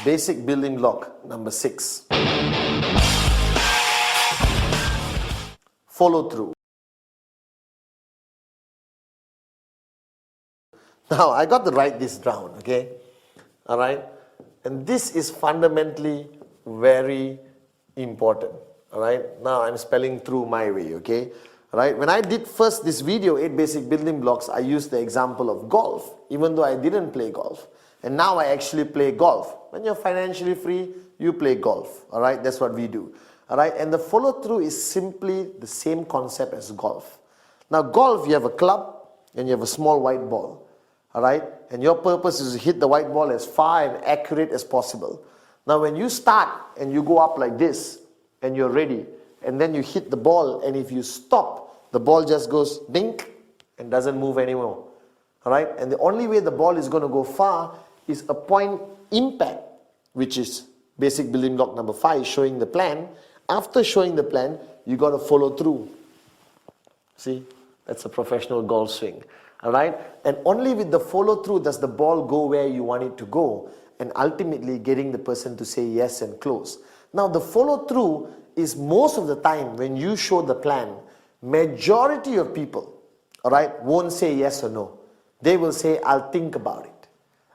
Basic building block number 6. Follow through. Now, I got to write this down, okay? All right? And this is fundamentally very important, all right? Now, I'm spelling through my way, okay? All right? When I did first this video, 8 basic building blocks, I used the example of golf, even though I didn't play golf. And now I actually play golf. When you're financially free, you play golf, all right? That's what we do, all right? And the follow through is simply the same concept as golf. Now, golf, you have a club and you have a small white ball. All right, and your purpose is to hit the white ball as far and accurate as possible. Now, when you start and you go up like this and you're ready, and then you hit the ball, and if you stop, the ball just goes dink and doesn't move anymore. All right, and the only way the ball is going to go far is a point impact, which is basic building block number 5, showing the plan. After showing the plan, you got to follow through. See, that's a professional golf swing. All right, and only with the follow through does the ball go where you want it to go, and ultimately getting the person to say yes and close. Now, the follow through is most of the time when you show the plan, majority of people, all right, won't say yes or no. They will say, I'll think about it.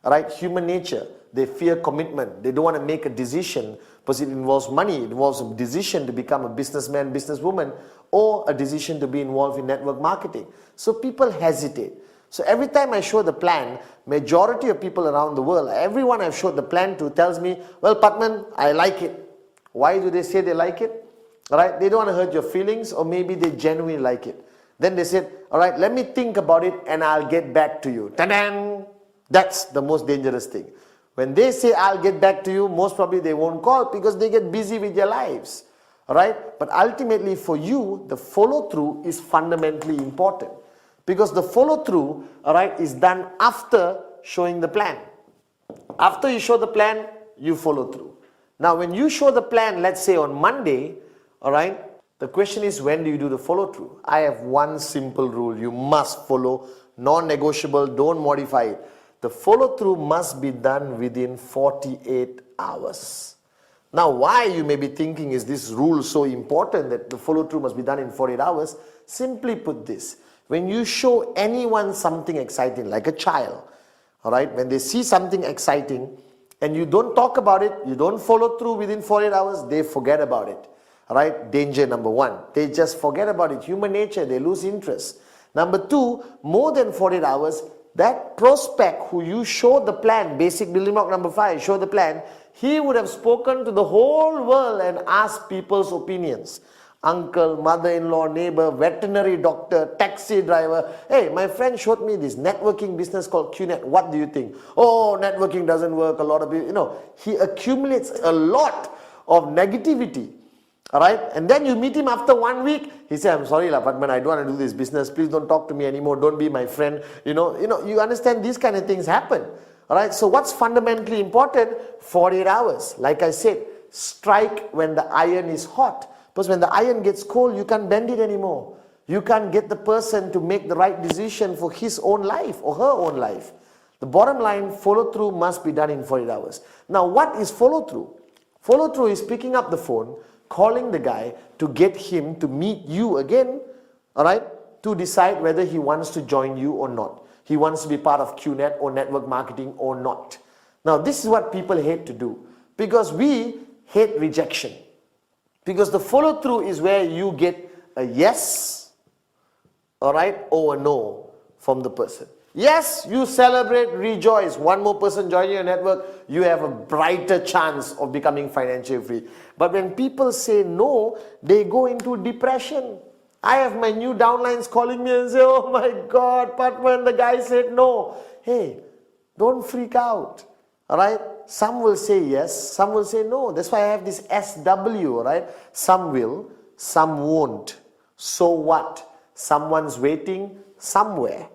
All right, human nature, they fear commitment. They don't want to make a decision because it involves money. It involves a decision to become a businessman, businesswoman, or a decision to be involved in network marketing. So people hesitate. So every time I show the plan, majority of people around the world, everyone I've showed the plan to tells me, well, Patman, I like it. Why do they say they like it? All right, they don't want to hurt your feelings, or maybe they genuinely like it. Then they said, all right, let me think about it and I'll get back to you. Ta-da! That's the most dangerous thing. When they say, I'll get back to you, most probably they won't call because they get busy with their lives. All right? But ultimately for you, the follow through is fundamentally important. Because the follow through, all right, is done after showing the plan. After you show the plan, you follow through. Now, when you show the plan, let's say on Monday, all right, the question is, when do you do the follow through? I have one simple rule. You must follow, non-negotiable, don't modify it. The follow through must be done within 48 hours. Now, why, you may be thinking, is this rule so important that the follow through must be done in 48 hours? Simply put this. When you show anyone something exciting, like a child, all right, when they see something exciting and you don't talk about it, you don't follow through within 48 hours, they forget about it. All right, danger number 1. They just forget about it. Human nature, they lose interest. Number 2, more than 48 hours, that prospect who you showed the plan, basic building block number 5, show the plan, he would have spoken to the whole world and asked people's opinions. Uncle, mother-in-law, neighbor, veterinary doctor, taxi driver. Hey, my friend showed me this networking business called Qnet. What do you think? Oh, networking doesn't work. A lot of people, you know, he accumulates a lot of negativity. All right, and then you meet him after 1 week. He said, I'm sorry, Patman, I don't want to do this business. Please don't talk to me anymore. Don't be my friend. You understand these kind of things happen. All right, so what's fundamentally important? 48 hours. Like I said, strike when the iron is hot. Because when the iron gets cold, you can't bend it anymore. You can't get the person to make the right decision for his own life or her own life. The bottom line, follow through must be done in 48 hours. Now, what is follow through? Follow through is picking up the phone, calling the guy to get him to meet you again, all right, to decide whether he wants to join you or not. He wants to be part of Qnet or network marketing or not. Now, this is what people hate to do because we hate rejection. Because the follow through is where you get a yes, all right, or a no from the person. Yes, you celebrate, rejoice. One more person joining your network, you have a brighter chance of becoming financially free. But when people say no, they go into depression. I have my new downlines calling me and say, oh my God, Patman, the guy said no. Hey, don't freak out, all right? Some will say yes, some will say no. That's why I have this SW, all right? Some will, some won't. So what? Someone's waiting somewhere.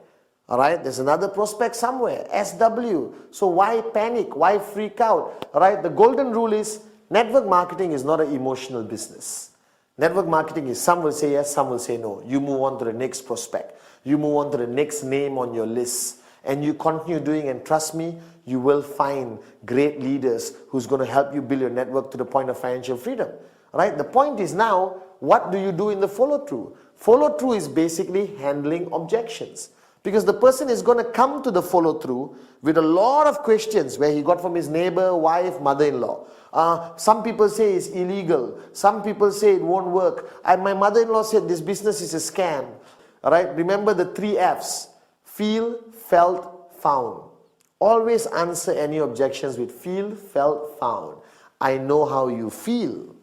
All right, there's another prospect somewhere, SW. So why panic? Why freak out? All right, the golden rule is network marketing is not an emotional business. Network marketing is some will say yes, some will say no. You move on to the next prospect. You move on to the next name on your list. and you continue doing, and trust me, you will find great leaders who's going to help you build your network to the point of financial freedom. Right? The point is now, what do you do in the follow-through? Follow-through is basically handling objections. Because the person is going to come to the follow-through with a lot of questions where he got from his neighbor, wife, mother-in-law. Some people say it's illegal. Some people say it won't work. My mother-in-law said this business is a scam. All right? Remember the 3 F's. Feel, felt, found. Always answer any objections with feel, felt, found. I know how you feel.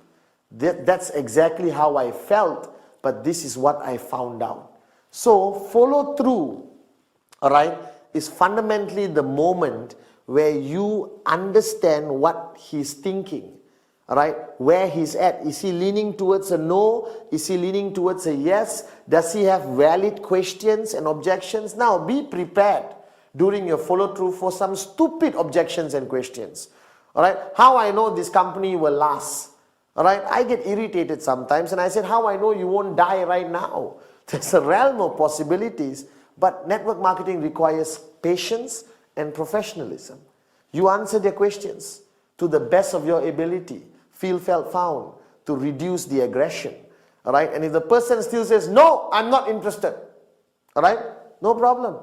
That's exactly how I felt, but this is what I found out. So follow through, all right, is fundamentally the moment where you understand what he's thinking, all right, where he's at. Is he leaning towards a no? Is he leaning towards a yes? Does he have valid questions and objections? Now be prepared during your follow through for some stupid objections and questions, all right. How I know this company will last? All right, I get irritated sometimes, and I said, how I know you won't die right now? There's a realm of possibilities, but network marketing requires patience and professionalism. You answer their questions to the best of your ability, feel, felt, found, to reduce the aggression. All right, and if the person still says, no, I'm not interested, all right, no problem.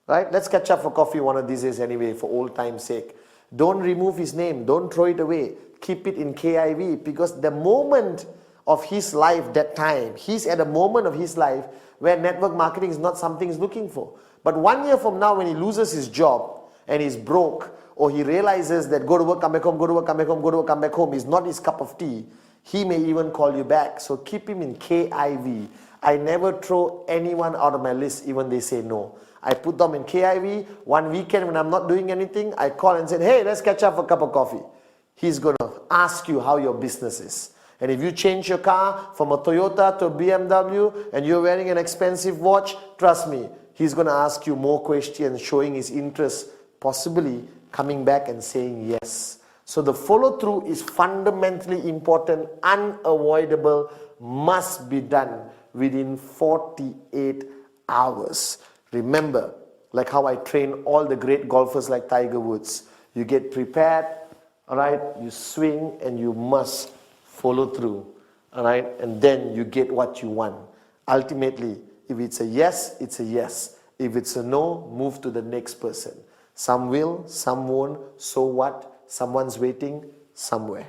Right, let's catch up for coffee one of these days anyway, for old time's sake. Don't remove his name, don't throw it away. Keep it in KIV, because the moment of his life, that time, he's at a moment of his life where network marketing is not something he's looking for. But 1 year from now, when he loses his job and he's broke, or he realizes that go to work, come back home, go to work, come back home, go to work, come back home is not his cup of tea, he may even call you back. So keep him in KIV. I never throw anyone out of my list, even they say no. I put them in KIV. One weekend when I'm not doing anything, I call and say, hey, let's catch up for a cup of coffee. He's going to ask you how your business is. And if you change your car from a Toyota to a BMW and you're wearing an expensive watch, trust me, he's going to ask you more questions, showing his interest, possibly coming back and saying yes. So the follow-through is fundamentally important, unavoidable, must be done within 48 hours. Remember, like how I train all the great golfers like Tiger Woods, you get prepared, all right, you swing, and you must follow through, all right, and then you get what you want. Ultimately, if it's a yes, it's a yes. If it's a no, move to the next person. Some will, some won't, so what? Someone's waiting somewhere.